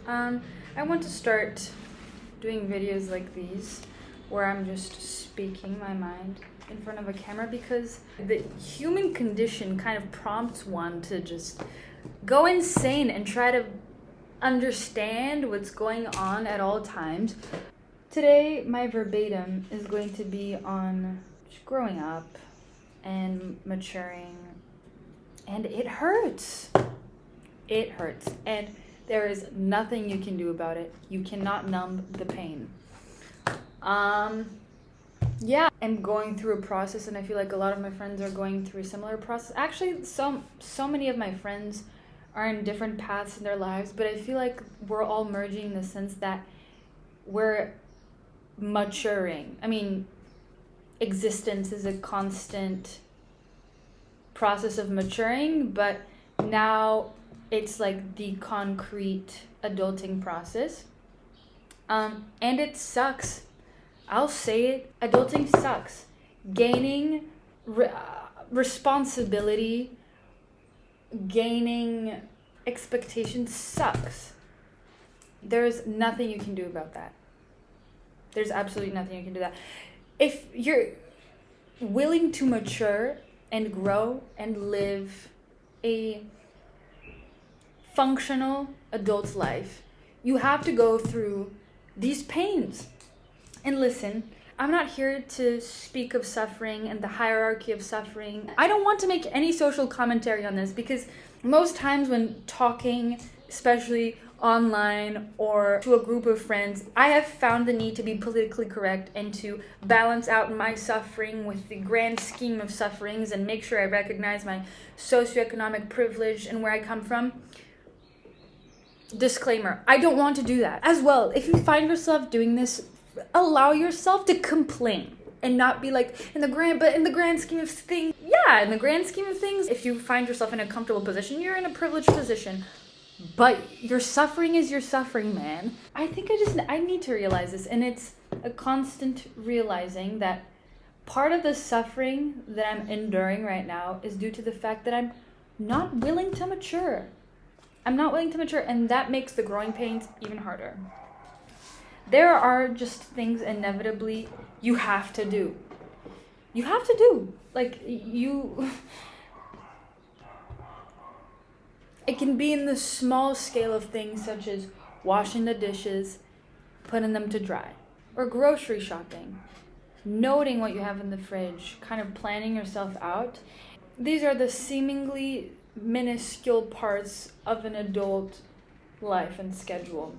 I want to start doing videos like these where I'm just speaking my mind in front of a camera because the human condition kind of prompts one to just go insane and try to understand what's going on at all times. Today, my verbatim is going to be on just growing up and maturing, and it hurts. It hurts, and there is nothing you can do about it. You cannot numb the pain. Yeah, I'm going through a process, and I feel like a lot of my friends are going through a similar process. Actually, so many of my friends are in different paths in their lives, but I feel like we're all merging in the sense that we're maturing. I mean, existence is a constant process of maturing, but now it's like the concrete adulting process. And it sucks. I'll say it. Adulting sucks. Gaining responsibility, gaining expectations sucks. There's nothing you can do about that. There's absolutely nothing you can do that. If you're willing to mature and grow and live a functional adult life, you have to go through these pains. And listen, I'm not here to speak of suffering and the hierarchy of suffering. I don't want to make any social commentary on this because most times when talking, especially online or to a group of friends, I have found the need to be politically correct and to balance out my suffering with the grand scheme of sufferings and make sure I recognize my socioeconomic privilege and where I come from. Disclaimer, I don't want to do that. As well, if you find yourself doing this, allow yourself to complain and not be like, in the grand scheme of things, yeah, in the grand scheme of things, if you find yourself in a comfortable position, you're in a privileged position. But your suffering is your suffering, man. I think I need to realize this, and it's a constant realizing that part of the suffering that I'm enduring right now is due to the fact that I'm not willing to mature. I'm not willing to mature, and that makes the growing pains even harder. There are just things inevitably you have to do. You have to do. It can be in the small scale of things such as washing the dishes, putting them to dry, or grocery shopping, noting what you have in the fridge, kind of planning yourself out. These are the seemingly minuscule parts of an adult life and schedule.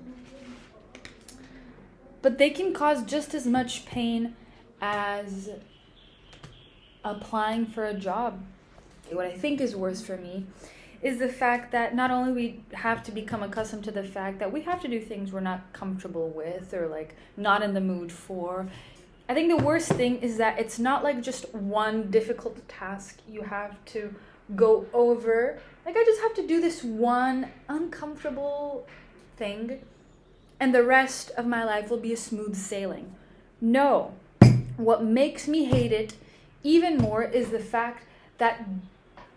But they can cause just as much pain as applying for a job. What I think is worse for me is the fact that not only we have to become accustomed to the fact that we have to do things we're not comfortable with or like not in the mood for. I think the worst thing is that it's not like just one difficult task you have to go over. Like, I just have to do this one uncomfortable thing and the rest of my life will be a smooth sailing. No. What makes me hate it even more is the fact that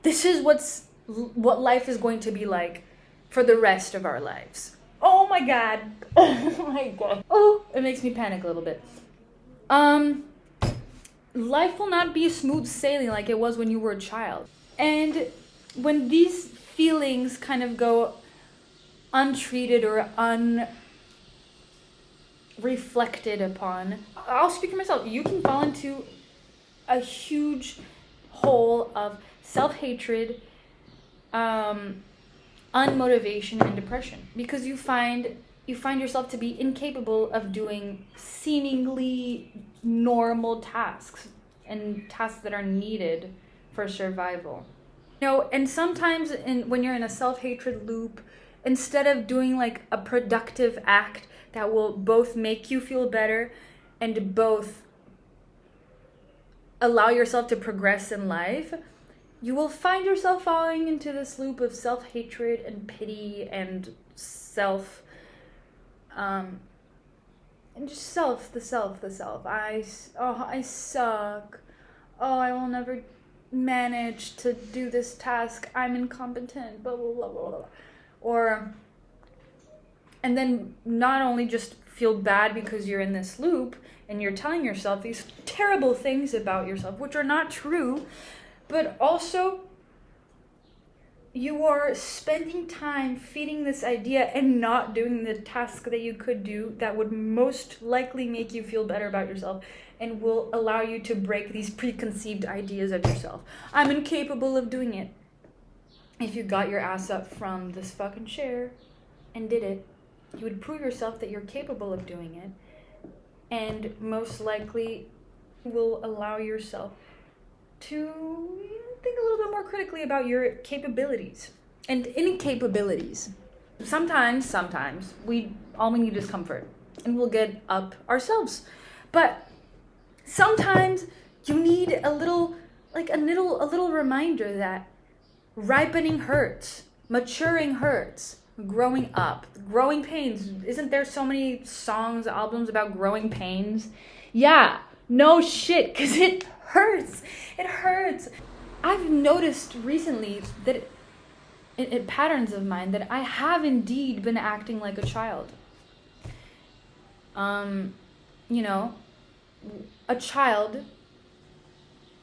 this is what life is going to be like for the rest of our lives. Oh my god. Oh my god. Oh, it makes me panic a little bit. Life will not be a smooth sailing like it was when you were a child. And when these feelings kind of go untreated or unreflected upon, I'll speak for myself. You can fall into a huge hole of self-hatred, unmotivation, and depression because you find yourself to be incapable of doing seemingly normal tasks and tasks that are needed for survival. And sometimes when you're in a self-hatred loop, instead of doing like a productive act that will both make you feel better and both allow yourself to progress in life, you will find yourself falling into this loop of self-hatred and pity and and just the self. I suck. Oh, I will never manage to do this task. I'm incompetent. Blah, blah, blah, blah, blah. Or And then not only just feel bad because you're in this loop and you're telling yourself these terrible things about yourself, which are not true, but also you are spending time feeding this idea and not doing the task that you could do that would most likely make you feel better about yourself and will allow you to break these preconceived ideas of yourself. I'm incapable of doing it. If you got your ass up from this fucking chair and did it, you would prove yourself that you're capable of doing it, and most likely will allow yourself to think a little bit more critically about your capabilities and incapabilities. Sometimes we all we need is comfort, and we'll get up ourselves. But sometimes you need a little reminder that ripening hurts, maturing hurts, growing up, growing pains. Isn't there so many songs, albums about growing pains? Yeah, no shit, because it hurts. It hurts. I've noticed recently that in patterns of mine that I have indeed been acting like a child. You know, a child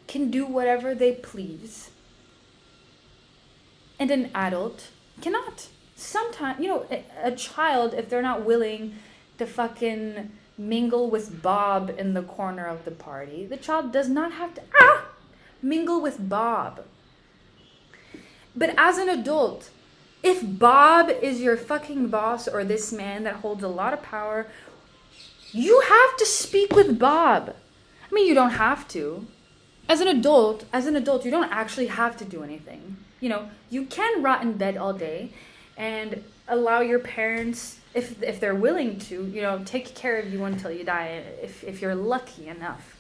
can do whatever they please, and an adult cannot. Sometimes, you know, a child, if they're not willing to fucking mingle with Bob in the corner of the party, the child does not have to mingle with Bob. But as an adult, if Bob is your fucking boss or this man that holds a lot of power, you have to speak with Bob. I mean, you don't have to. As an adult, you don't actually have to do anything. You know, you can rot in bed all day and allow your parents, if they're willing to, you know, take care of you until you die, if you're lucky enough.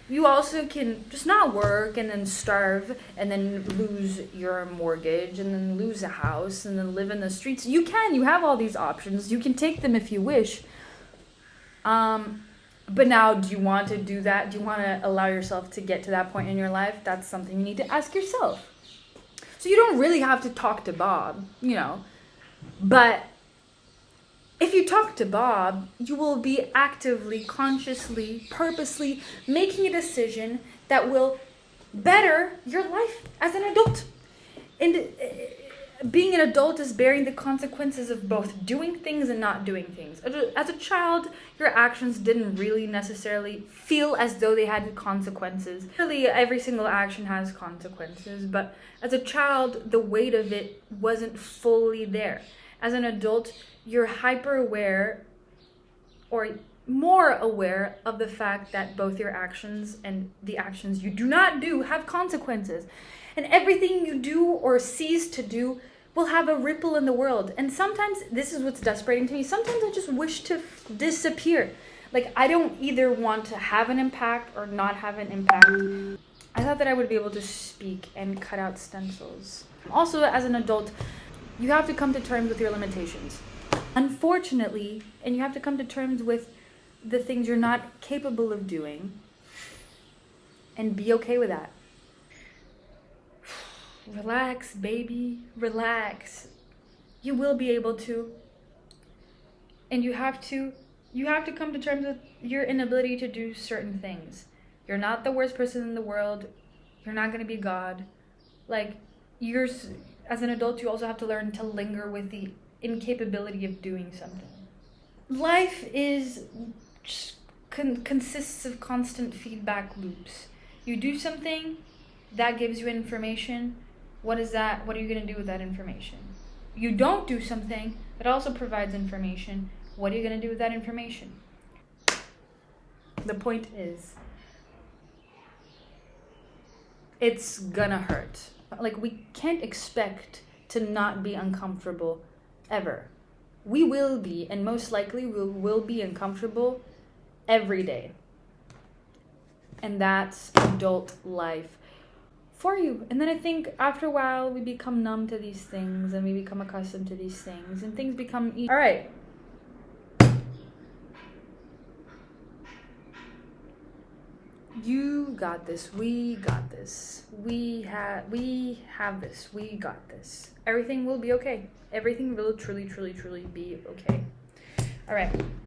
You also can just not work and then starve and then lose your mortgage and then lose a house and then live in the streets. You have all these options. You can take them if you wish. But now, do you want to do that? Do you want to allow yourself to get to that point in your life? That's something you need to ask yourself. So you don't really have to talk to Bob, you know. But if you talk to Bob, you will be actively, consciously, purposely making a decision that will better your life as an adult. And being an adult is bearing the consequences of both doing things and not doing things. As a child, your actions didn't really necessarily feel as though they had consequences. Really, every single action has consequences, but as a child, the weight of it wasn't fully there. As an adult, you're hyper aware or more aware of the fact that both your actions and the actions you do not do have consequences. And everything you do or cease to do will have a ripple in the world. And sometimes, this is what's desperate to me, sometimes I just wish to disappear. Like, I don't either want to have an impact or not have an impact. I thought that I would be able to speak and cut out stencils. Also, as an adult, you have to come to terms with your limitations. Unfortunately, and you have to come to terms with the things you're not capable of doing and be okay with that. Relax, baby, relax. You will be able to. And you have to come to terms with your inability to do certain things. You're not the worst person in the world. You're not going to be God. Like, as an adult, you also have to learn to linger with the incapability of doing something. Life consists of constant feedback loops. You do something, that gives you information. What is that? What are you going to do with that information? You don't do something that also provides information. What are you going to do with that information? The point is, it's gonna hurt. Like, we can't expect to not be uncomfortable ever. We will be, and most likely we will be uncomfortable every day. And that's adult life for you. And then I think after a while we become numb to these things and we become accustomed to these things and things become easy. All right. You got this. We got this. We have this. We got this. Everything will be okay. Everything will truly, truly, truly be okay. All right.